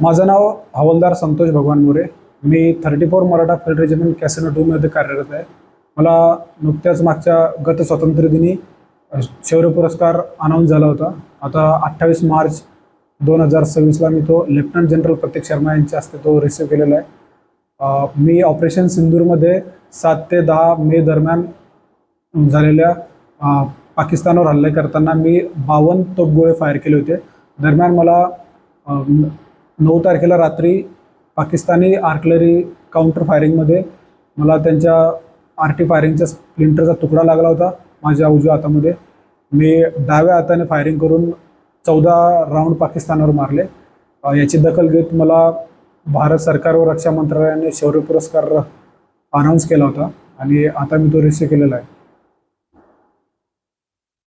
माझं नाव हवालदार संतोष भगवान मोरे. मी 34 मराठा फील्ड रेजिमेंट कॅसिनो 2 मध्ये कार्यरत आहे. मला नुकत्याच मागच्या गत स्वातंत्र्य दिनी शौर्य पुरस्कार अनाऊन्स झाला होता. आता 28 मार्च 2026ला मी तो लेफ्टनंट जनरल प्रतीक शर्मा यांच्या हस्ते तो रिसीव्ह केलेला आहे. मी ऑपरेशन सिंदूरमध्ये 7 ते 10 मे दरम्यान झालेल्या पाकिस्तानवर हल्ले करताना मी 52 तोफगोळे फायर केले होते. दरम्यान मला 9 तारखेला रात्री पाकिस्तानी आर्टिलरी काउंटर फायरिंगमध्ये मला त्यांच्या आरटी फायरिंगच्या स्प्लिंटरचा तुकडा लागला होता माझ्या उजव्या हातामध्ये. मी डाव्या हाताने फायरिंग करून 14 राऊंड पाकिस्तानवर मारले. याची दखल घेत मला भारत सरकार व रक्षा मंत्रालयाने शौर्य पुरस्कार अनाऊन्स केला होता आणि आता मी तो रिसीव्ह केलेला आहे.